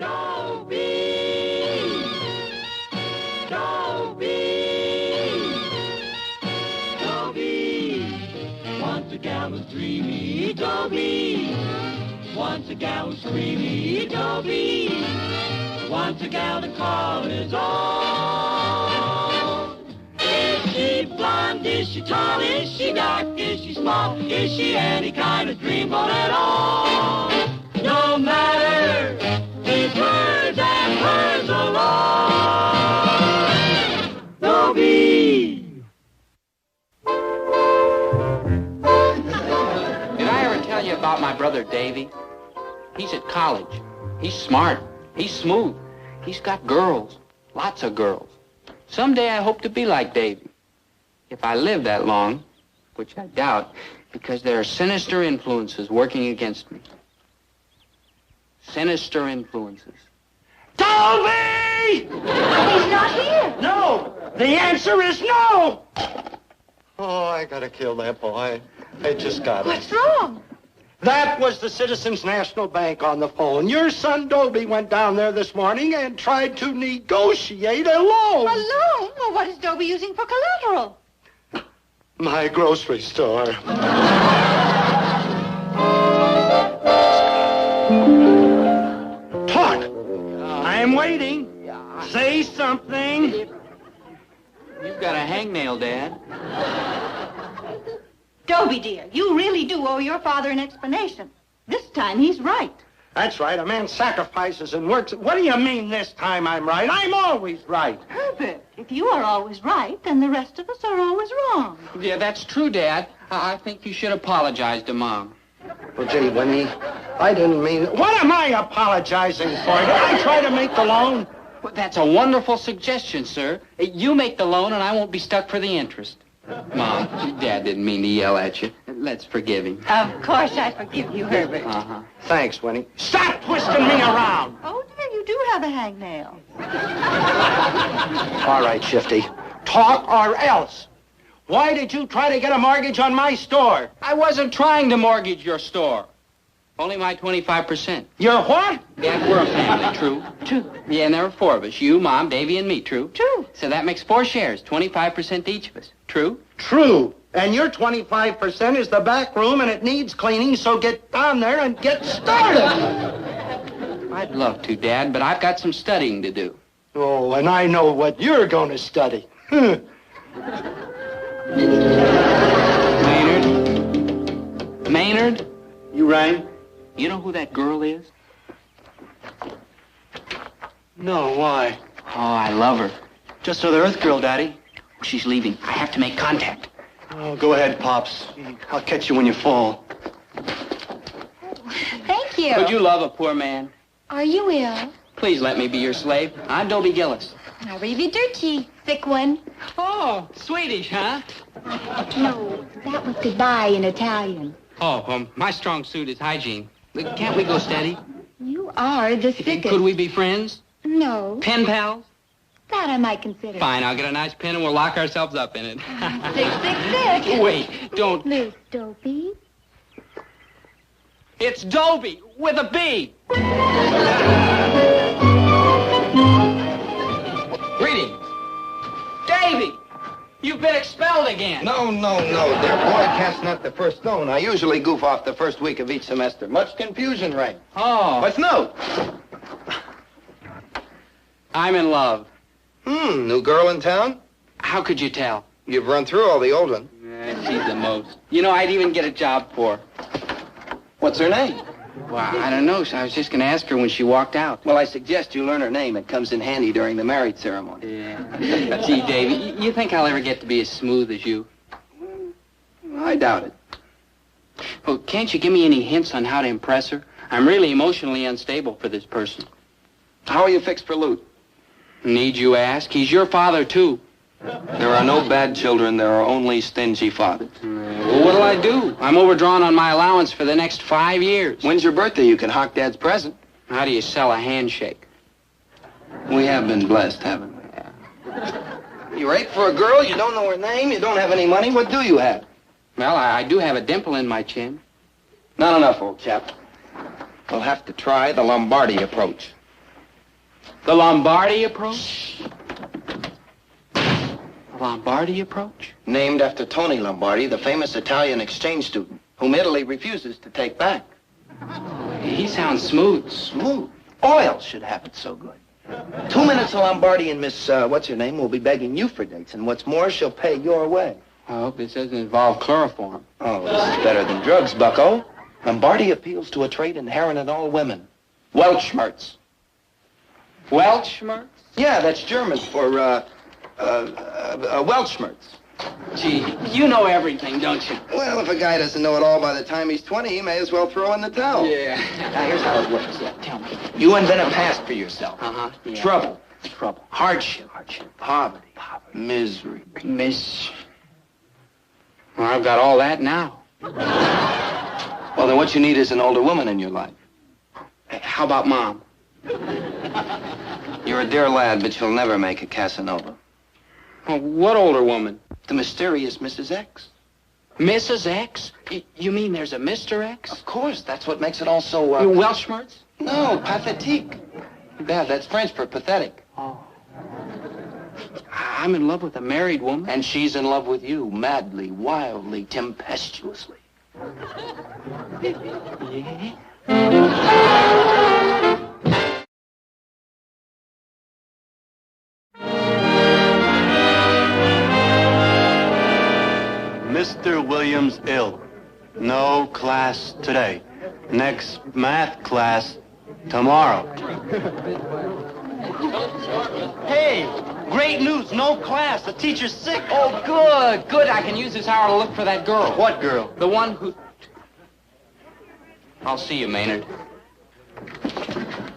Dobie! Dobie! Dobie! Once a gal was dreamy, Dobie. Once a gal was creamy, Dobie. Once a gal to call his own. Is she blonde? Is she tall? Is she dark? Is she small? Is she any kind of dreamboat at all? No matter, he's hers and hers alone. Dobie! Did I ever tell you about my brother Davy? He's at college. He's smart. He's smooth. He's got girls. Lots of girls. Someday I hope to be like Davy. If I live that long, which I doubt, because there are sinister influences working against me. Sinister influences. Dobie! He's not here. No! The answer is no! Oh, I gotta kill that boy. I just got it. What's wrong? That was the Citizens National Bank on the phone. Your son Dobie went down there this morning and tried to negotiate a loan. A loan? Well, what is Dobie using for collateral? My grocery store. Talk! I'm waiting. Say something. You've got a hangnail, Dad. Dobie, dear, you really do owe your father an explanation. This time he's right. That's right. A man sacrifices and works. What do you mean this time I'm right? I'm always right. Herbert, if you are always right, then the rest of us are always wrong. Yeah, that's true, Dad. I think you should apologize to Mom. Well, gee, Winnie, I didn't mean... What am I apologizing for? Did I try to make the loan? Well, that's a wonderful suggestion, sir. You make the loan and I won't be stuck for the interest. Mom, Dad didn't mean to yell at you. Let's forgive him. Of course I forgive you, Herbert. Uh-huh. Thanks, Winnie. Stop twisting me around. Oh, dear, you do have a hangnail. All right, Shifty. Talk or else. Why did you try to get a mortgage on my store? I wasn't trying to mortgage your store. Only my 25%. You're what? Dad, we're a family, true? True. Yeah, and there are four of us. You, Mom, Davy, and me, true? True. So that makes 4 shares, 25% to each of us. True? True. And your 25% is the back room and it needs cleaning, so get down there and get started. I'd love to, Dad, but I've got some studying to do. Oh, and I know what you're going to study. Maynard? You rang? You know who that girl is? No, why? Oh, I love her. Just another Earth girl, Daddy. She's leaving. I have to make contact. Oh, go ahead, Pops. I'll catch you when you fall. Thank you. Could you love a poor man? Are you ill? Please let me be your slave. I'm Dobie Gillis. Arrivederci, thick one. Oh, Swedish, huh? No, that was goodbye in Italian. Oh, my strong suit is hygiene. Can't we go steady? You are the sickest. Could we be friends? No, Pen pals? that I might consider. Fine, I'll get a nice pen and we'll lock ourselves up in it. 666. Wait, don't. Miss Dobie. It's Dobie with a B. Greetings. Davy, you've been expelled again. No, dear boy. Cast not the first stone. I usually goof off the first week of each semester. Much confusion reigns. Oh. What's new? I'm in love. New girl in town? How could you tell? You've run through all the old ones. She's the most. You know, I'd even get a job for her. What's her name? Well, I don't know. So I was just going to ask her when she walked out. Well, I suggest you learn her name. It comes in handy during the marriage ceremony. Yeah. Gee, Davy, you think I'll ever get to be as smooth as you? I doubt it. Well, can't you give me any hints on how to impress her? I'm really emotionally unstable for this person. How are you fixed for loot? Need you ask? He's your father, too. There are no bad children. There are only stingy fathers. Well, what'll I do? I'm overdrawn on my allowance for the next 5 years. When's your birthday? You can hawk Dad's present. How do you sell a handshake? We have been blessed, haven't we? You rape for a girl, you don't know her name, you don't have any money. What do you have? Well, I do have a dimple in my chin. Not enough, old chap. We'll have to try the Lombardi approach. The Lombardi approach? The Lombardi approach? Named after Tony Lombardi, the famous Italian exchange student, whom Italy refuses to take back. He sounds smooth. Smooth. Oil should have it so good. 2 minutes of Lombardi and Miss, what's her name, will be begging you for dates. And what's more, she'll pay your way. I hope this doesn't involve chloroform. Oh, this is better than drugs, bucko. Lombardi appeals to a trait inherent in all women. Weltschmerz. Weltschmerz? Yeah, that's German for, Weltschmerz. Gee, you know everything, don't you? Well, if a guy doesn't know it all by the time he's 20, he may as well throw in the towel. Yeah. Now, here's how it works. Yeah, tell me. You invent a past for yourself. Yeah. Trouble. Trouble. Hardship. Poverty. Misery. Well, I've got all that now. Well, then what you need is an older woman in your life. Hey, how about Mom? You're a dear lad, but you'll never make a Casanova. Well, what older woman? The mysterious Mrs. X. Mrs. X? You mean there's a Mr. X? Of course, that's what makes it all so, Weltschmerz? No, pathétique. Yeah, that's French for pathetic. Oh. I'm in love with a married woman. And she's in love with you, madly, wildly, tempestuously. Yeah? Mr. Williams ill. No class today. Next math class tomorrow. Hey, great news. No class. The teacher's sick. Oh, good, good. I can use this hour to look for that girl. What girl? The one who... I'll see you, Maynard.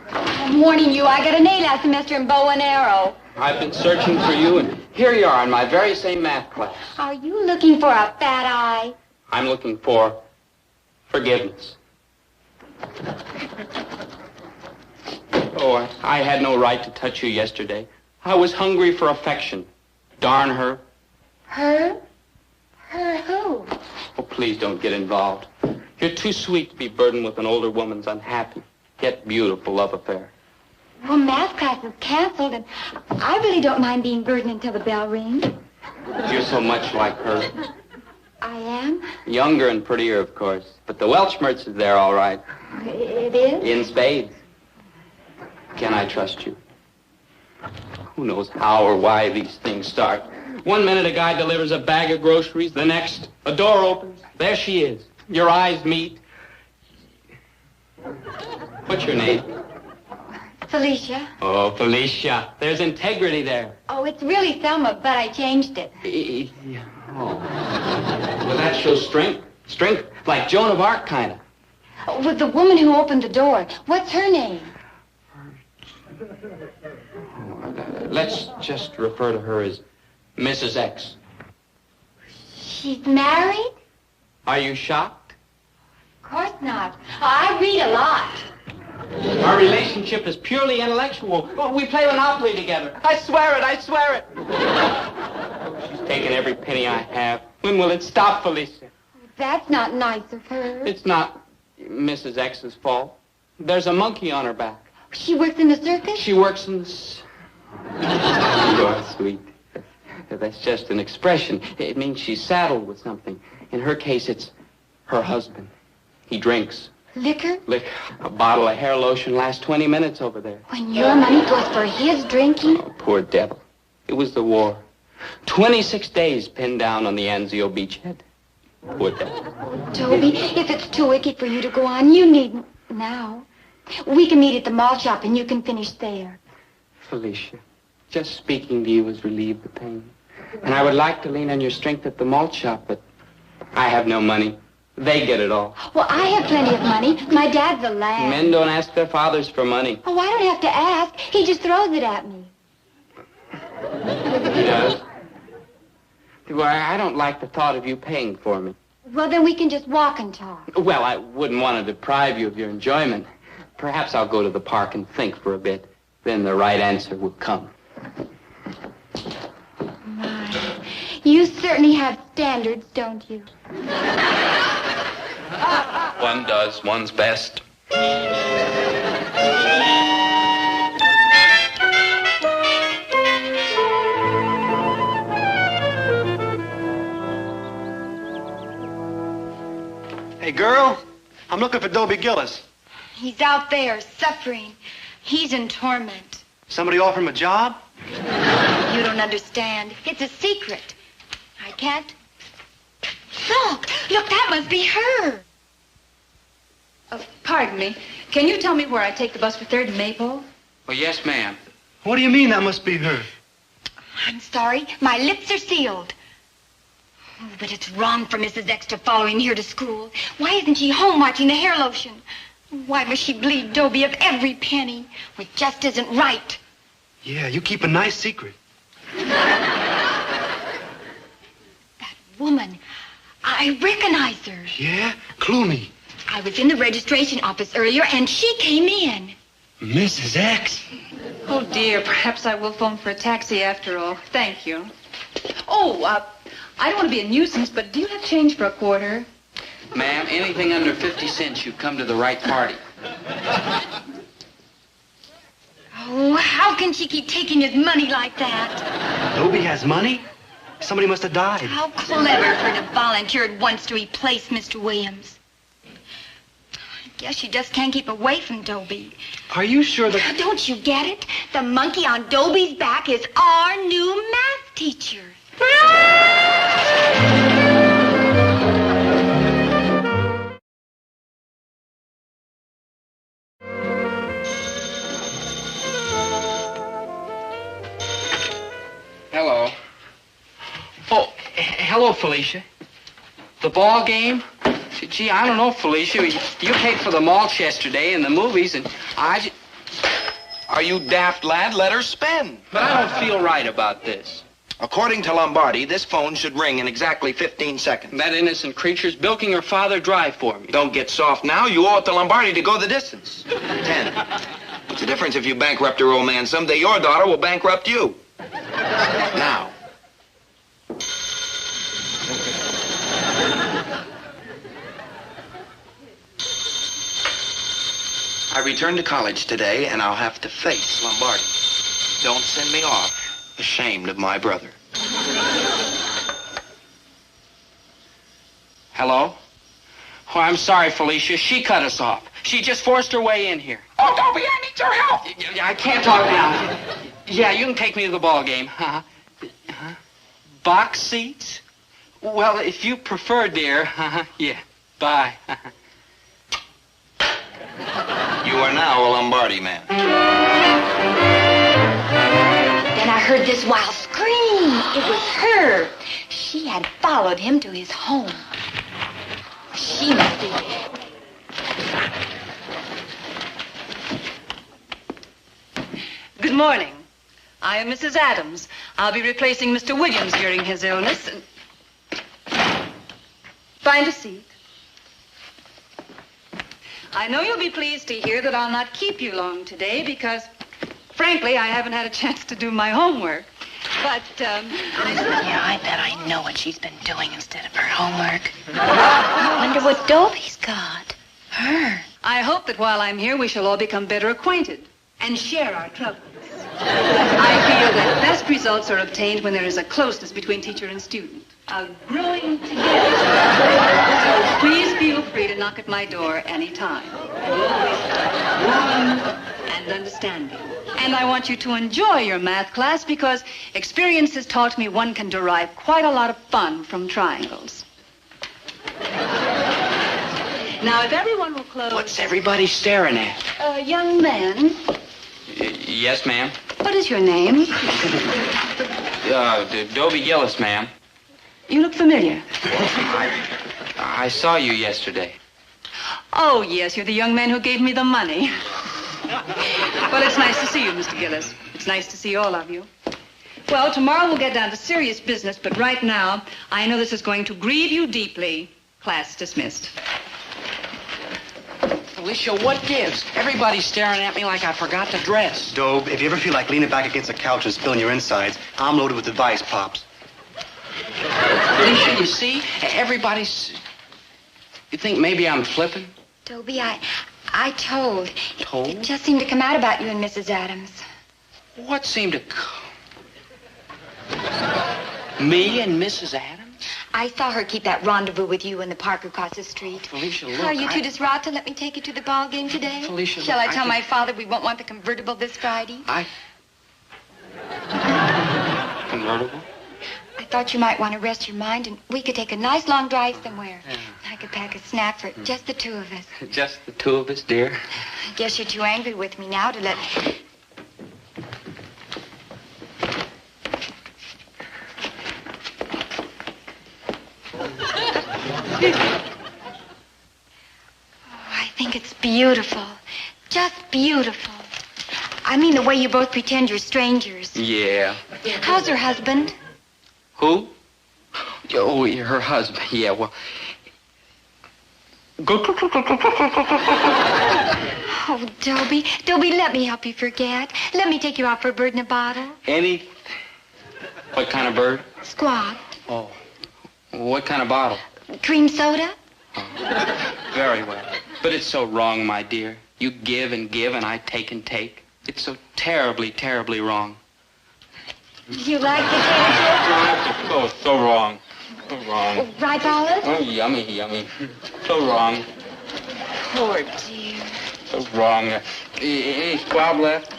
I'm warning you, I got an A last semester in bow and arrow. I've been searching for you, and here you are in my very same math class. Are you looking for a fat eye? I'm looking for forgiveness. Oh, I had no right to touch you yesterday. I was hungry for affection. Darn her. Her? Her who? Oh, please don't get involved. You're too sweet to be burdened with an older woman's unhappy, yet beautiful love affair. Well, math class is canceled, and I really don't mind being burdened until the bell rings. You're so much like her. I am? Younger and prettier, of course. But the Weltschmerz is there, all right. It is? In spades. Can I trust you? Who knows how or why these things start. 1 minute a guy delivers a bag of groceries. The next, a door opens. There she is. Your eyes meet. What's your name? Felicia. Oh, Felicia. There's integrity there. Oh, it's really Thelma, but I changed it. Oh. Well, that shows strength. Strength, like Joan of Arc, kind of. With the woman who opened the door. What's her name? Let's just refer to her as Mrs. X. She's married? Are you shocked? Of course not. I read a lot. Our relationship is purely intellectual. We play Monopoly together. I swear it, I swear it. She's taken every penny I have. When will it stop, Felicia? That's not nice of her. It's not Mrs. X's fault. There's a monkey on her back. She works in the circus? She works in the... You're sweet. That's just an expression. It means she's saddled with something. In her case, it's her husband. He drinks. Liquor? Liquor. A bottle of hair lotion lasts 20 minutes over there. When your money goes for his drinking? Oh, poor devil. It was the war. 26 days pinned down on the Anzio beachhead. Poor devil. Oh, Dobie, if it's too wicked for you to go on, you needn't now. We can meet at the mall shop and you can finish there. Felicia, just speaking to you has relieved the pain. And I would like to lean on your strength at the malt shop, but I have no money. They get it all. Well, I have plenty of money. My dad's a lad. Men don't ask their fathers for money. Oh, I don't have to ask. He just throws it at me. He does? Well, I don't like the thought of you paying for me. Well, then we can just walk and talk. Well, I wouldn't want to deprive you of your enjoyment. Perhaps I'll go to the park and think for a bit. Then the right answer will come. My, you certainly have standards, don't you? One does one's best. I'm looking for Dobie Gillis. He's out there, suffering. He's in torment. Somebody offer him a job? You don't understand. It's a secret. I can't. Look, that must be her. Pardon me. Can you tell me where I take the bus for 3rd and Maple? Well, yes, ma'am. What do you mean that must be her? I'm sorry. My lips are sealed. Oh, but it's wrong for Mrs. X to follow him here to school. Why isn't she home watching the hair lotion? Why must she bleed Dobie of every penny? It just isn't right. Yeah, you keep a nice secret. That woman, I recognize her. Yeah? Clue me. I was in the registration office earlier, and she came in. Mrs. X? Oh, dear. Perhaps I will phone for a taxi after all. Thank you. Oh, I don't want to be a nuisance, but do you have change for a quarter? Ma'am, anything under 50 cents, you've come to the right party. Oh, how can she keep taking his money like that? Dobie has money? Somebody must have died. How clever of her to volunteer at once to replace Mr. Williams. I guess she just can't keep away from Dobie. Are you sure that... Don't you get it? The monkey on Dobie's back is our new math teacher. Hello. Oh, hello, Felicia. The ball game? Gee, I don't know, Felicia. You paid for the mulch yesterday and the movies, and I... Are you daft, lad? Let her spin. But I don't feel right about this. According to Lombardi, this phone should ring in exactly 15 seconds. That innocent creature's bilking her father dry for me. Don't get soft now. You owe it to Lombardi to go the distance. 10. What's the difference if you bankrupt your old man? Someday your daughter will bankrupt you. Now. I return to college today, and I'll have to face Lombardi. Don't send me off ashamed of my brother. Hello? Oh, I'm sorry, Felicia. She cut us off. She just forced her way in here. Oh, Dobie, I need your help. I can't talk now. Yeah, you can take me to the ball game. Box seats? Well, if you prefer, dear. Yeah. Bye. You are now a Lombardi man. Then I heard this wild scream. It was her. She had followed him to his home. She must be dead. Good morning. I am Mrs. Adams. I'll be replacing Mr. Williams during his illness. Find a seat. I know you'll be pleased to hear that I'll not keep you long today because, frankly, I haven't had a chance to do my homework. But, Yeah, I bet I know what she's been doing instead of her homework. Wonder what Dobie's got. Her. I hope that while I'm here, we shall all become better acquainted and share our troubles. I feel that best results are obtained when there is a closeness between teacher and student, a growing together. So please feel free to knock at my door anytime. I'll always be warm and understanding. And I want you to enjoy your math class because experience has taught me one can derive quite a lot of fun from triangles. Now, if everyone will close... What's everybody staring at? Young man, Yes, ma'am. what is your name? Dobie Gillis, ma'am. You look familiar. I saw you yesterday. Oh, yes, you're the young man who gave me the money. Well, it's nice to see you, Mr. Gillis. It's nice to see all of you. Well, tomorrow we'll get down to serious business, but right now, I know this is going to grieve you deeply. Class dismissed. Felicia, what gives? Everybody's staring at me like I forgot to dress. Dobe, if you ever feel like leaning back against the couch and spilling your insides, I'm loaded with advice, Pops. Felicia, you see? Everybody's... You think maybe I'm flipping? Dobie, I told. Told? It just seemed to come out about you and Mrs. Adams. What seemed to... Me and Mrs. Adams? I saw her keep that rendezvous with you in the park across the street. Felicia, look, Are you too distraught to let me take you to the ball game today? Felicia, Shall look, I tell my father we won't want the convertible this Friday? Convertible? I thought you might want to rest your mind, and we could take a nice long drive somewhere. Yeah. I could pack a snack for just the two of us. Just the two of us, dear? I guess you're too angry with me now to let... I think it's beautiful. Just beautiful. I mean the way you both pretend you're strangers. Yeah. How's her husband? Who? Oh, her husband. Yeah, well... Oh, Dobie. Dobie, let me help you forget. Let me take you out for a bird in a bottle. Any... What kind of bird? Squawk. Oh. What kind of bottle? Cream soda? Oh. Very well. But it's so wrong, my dear. You give, and I take and take. It's so terribly, terribly wrong. You like the cake? Oh, so wrong. So wrong. Oh, ripe olives? Oh, yummy, yummy. So wrong. Poor dear. So wrong. Any squab left?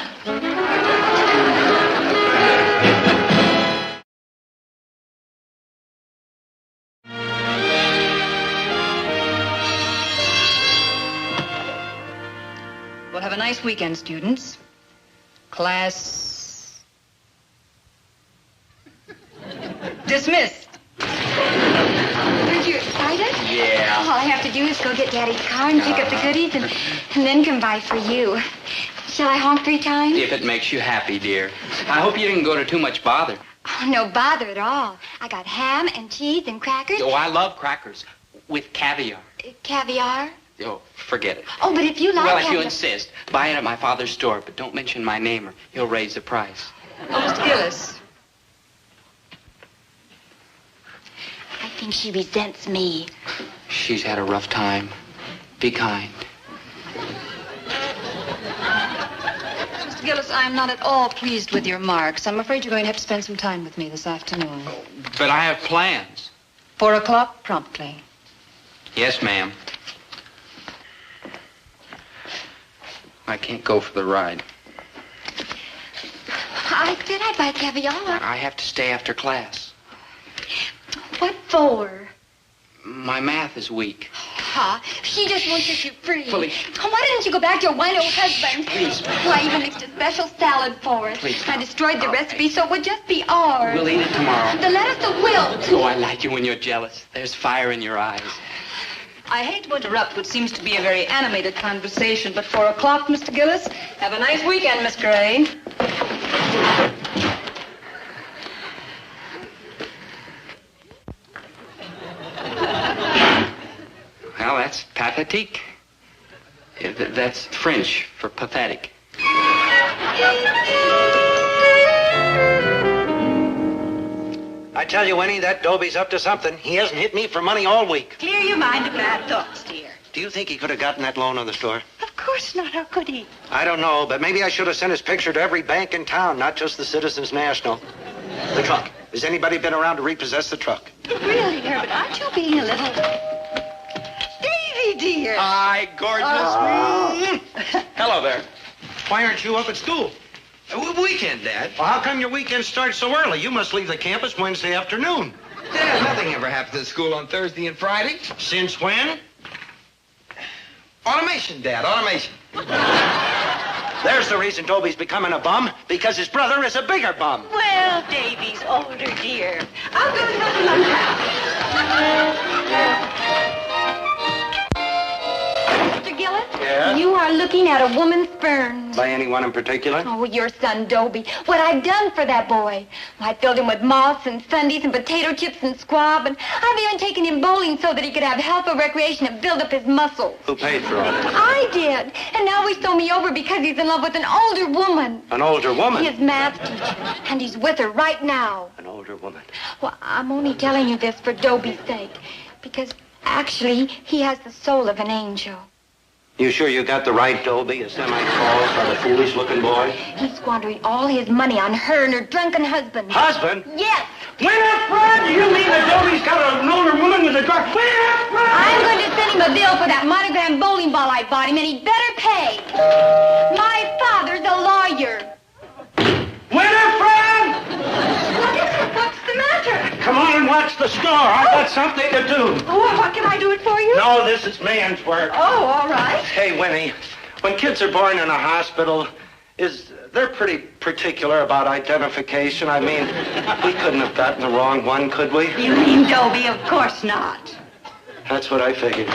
We'll have a nice weekend, students. Class... dismissed. Aren't you excited? Yeah. All I have to do is go get Daddy's car and pick up the goodies and then come by for you. Shall I honk 3 times? If it makes you happy, dear. I hope you didn't go to too much bother. Oh, no bother at all. I got ham and cheese and crackers. Oh, I love crackers. With caviar. Caviar? Oh, forget it. Oh, but if you like Well, if you caviar... insist, buy it at my father's store, but don't mention my name or he'll raise the price. Oh, Mr. Gillis. I think she resents me. She's had a rough time. Be kind. Mr. Gillis, I'm not at all pleased with your marks. I'm afraid you're going to have to spend some time with me this afternoon. But I have plans. 4 o'clock promptly. Yes, ma'am. I can't go for the ride. I said I'd buy caviar. I have to stay after class. What for? My math is weak. Huh? She just wants to set you free. Felicia. Oh, why didn't you go back to your white old husband? Please. Well, I even mixed a special salad for us. Please. I destroyed the recipe so it would just be ours. We'll eat it tomorrow. The lettuce will wilt. Oh, I like you when you're jealous. There's fire in your eyes. I hate to interrupt what seems to be a very animated conversation, but 4 o'clock, Mr. Gillis. Have a nice weekend, Miss Gray. Well, that's pathétique. That's French for pathetic. I tell you, Winnie, that Dobie's up to something. He hasn't hit me for money all week. Clear your mind of bad thoughts, dear. Do you think he could have gotten that loan on the store? Of course not. How could he? I don't know, but maybe I should have sent his picture to every bank in town, not just the Citizens National. The truck. Has anybody been around to repossess the truck? Really, Herbert, aren't you being a little... Davy, dear. Hi, gorgeous. Hello there. Why aren't you up at school? Weekend, Dad. Well, how come your weekend starts so early? You must leave the campus Wednesday afternoon. Dad, nothing ever happens at school on Thursday and Friday. Since when? Automation, Dad, automation. There's the reason Dobie's becoming a bum, because his brother is a bigger bum. Well, Davy's older, dear. I'll go to my house. Mr. Gillis? Yes? You are looking at a woman's sperm. By anyone in particular? Oh, your son, Dobie. What I've done for that boy. I filled him with moss and sundaes and potato chips and squab, and I've even taken him bowling so that he could have health or recreation and build up his muscles. Who paid for all this? I did. And now he's thrown me over because he's in love with an older woman. An older woman? His math teacher. And he's with her right now. An older woman. Well, I'm only telling you this for Dobie's sake. Because actually, he has the soul of an angel. You sure you got the right Dobie, a semi-tall, sort of foolish-looking boy? He's squandering all his money on her and her drunken husband. Husband? Yes. Winifred! You mean that Dobie's got an older woman with a drug? Winifred! I'm going to send him a bill for that monogram bowling ball I bought him, and he'd better pay. My father's a lawyer. Winifred! What's the matter? Come on and watch the score. I've got something to do. Oh, what can I do it for you? No, this is man's work. Oh, all right. Hey, Winnie, when kids are born in a hospital, they're pretty particular about identification. I mean, we couldn't have gotten the wrong one, could we? You mean Dobie? Of course not. That's what I figured.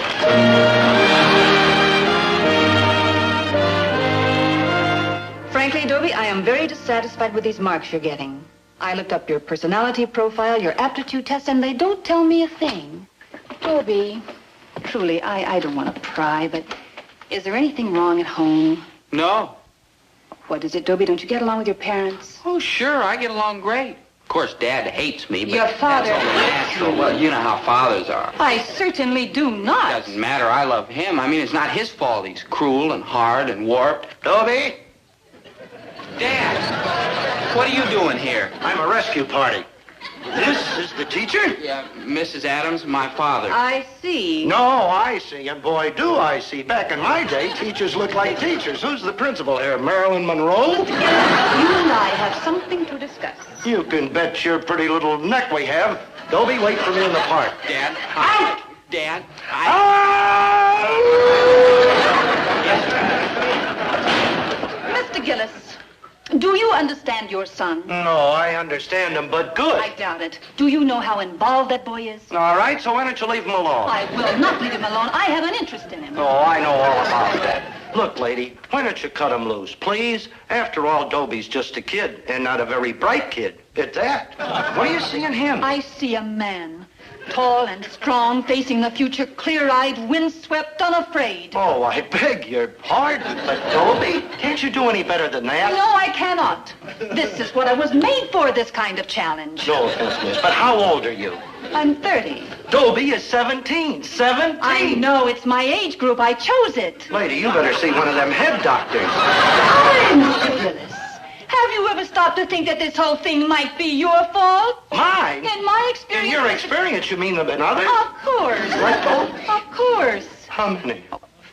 Frankly, Dobie, I am very dissatisfied with these marks you're getting. I looked up your personality profile, your aptitude test, and they don't tell me a thing. Dobie, truly, I don't want to pry, but is there anything wrong at home? No. What is it, Dobie? Don't you get along with your parents? Oh, sure, I get along great. Of course, Dad hates me, but Your father that's only natural. Well, you know how fathers are. I certainly do not. Doesn't matter, I love him. I mean, it's not his fault he's cruel and hard and warped. Dobie? Dad, what are you doing here? I'm a rescue party. This is the teacher? Yeah, Mrs. Adams, my father. I see. No, I see, and boy, do I see. Back in my day, teachers looked like teachers. Who's the principal here, Marilyn Monroe? You and I have something to discuss. You can bet your pretty little neck we have. Dobie, wait for me in the park. Dad, Out! Dad, Mr. Gillis, do you understand your son? No, I understand him, but good. I doubt it. Do you know how involved that boy is? All right, so why don't you leave him alone? I will not leave him alone. I have an interest in him. Oh, I know all about that. Look, lady, why don't you cut him loose, please? After all, Dobie's just a kid, and not a very bright kid. At that. What do you see in him? I see a man, tall and strong, facing the future, clear-eyed, windswept, unafraid. Oh, I beg your pardon, but Dobie, can't you do any better than that? No, I cannot. This is what I was made for, this kind of challenge. No offense, miss, but how old are you? I'm 30. Dobie is 17. 17! I know, it's my age group. I chose it. Lady, you better see one of them head doctors. Mr. Gillis, have you ever stopped to think that this whole thing might be your fault? Mine? In my experience... In your experience, you mean in others? Of course. Let go. Of course. How many?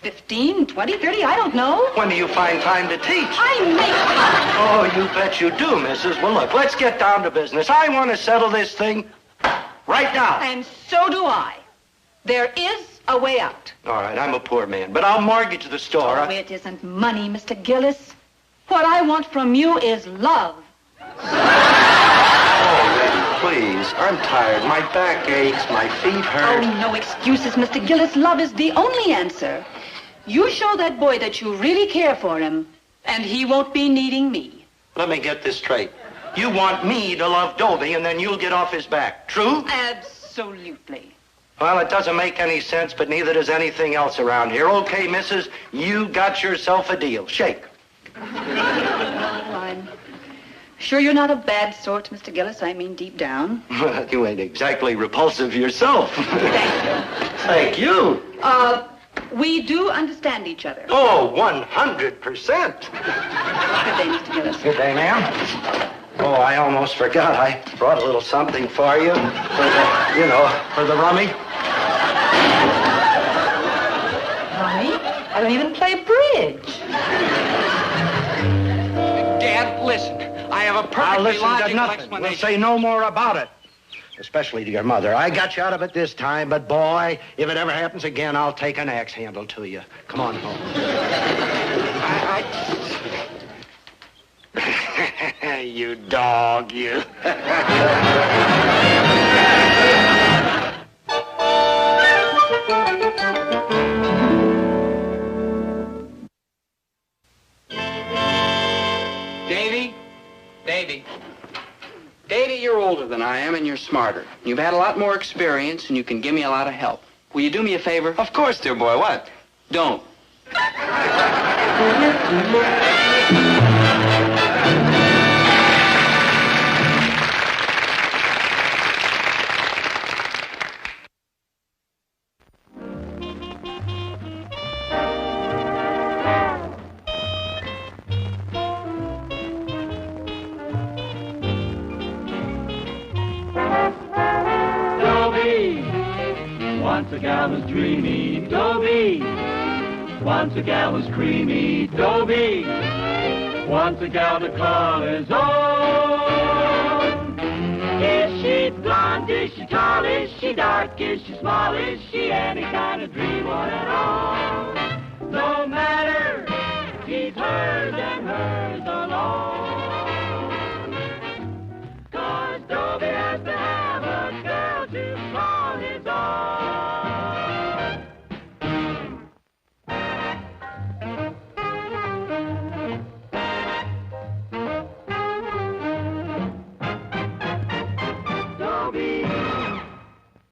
15, 20, 30, I don't know. When do you find time to teach? I make time. Oh, you bet you do, missus. Well, look, let's get down to business. I want to settle this thing right now. And so do I. There is a way out. All right, I'm a poor man, but I'll mortgage the store. Oh, it isn't money, Mr. Gillis. What I want from you is love. Oh, lady, please. I'm tired. My back aches. My feet hurt. Oh, no excuses, Mr. Gillis. Love is the only answer. You show that boy that you really care for him, and he won't be needing me. Let me get this straight. You want me to love Dobie, and then you'll get off his back. True? Absolutely. Well, it doesn't make any sense, but neither does anything else around here. Okay, missus, you got yourself a deal. Shake. I'm sure you're not a bad sort, Mr. Gillis. I mean, deep down. You ain't exactly repulsive yourself. Thank you. Thank you. We do understand each other. Oh, 100%. Good day, Mr. Gillis. Good day, ma'am. Oh, I almost forgot. I brought a little something for you. For the rummy. Mommy, I don't even play bridge. Dad, listen. I have a I'll perfectly listen to logical nothing. explanation. We'll say no more about it. Especially to your mother. I got you out of it this time, but boy, if it ever happens again, I'll take an axe handle to you. Come on home. You dog, you. Davy, you're older than I am, and you're smarter. You've had a lot more experience, and you can give me a lot of help. Will you do me a favor? Of course, dear boy. What? Don't. a gal who's dreamy, Dobie. Wants a gal who's creamy, Dobie. Wants a gal to call his own. Is she blonde? Is she tall? Is she dark? Is she small? Is she any kind of dream one at all?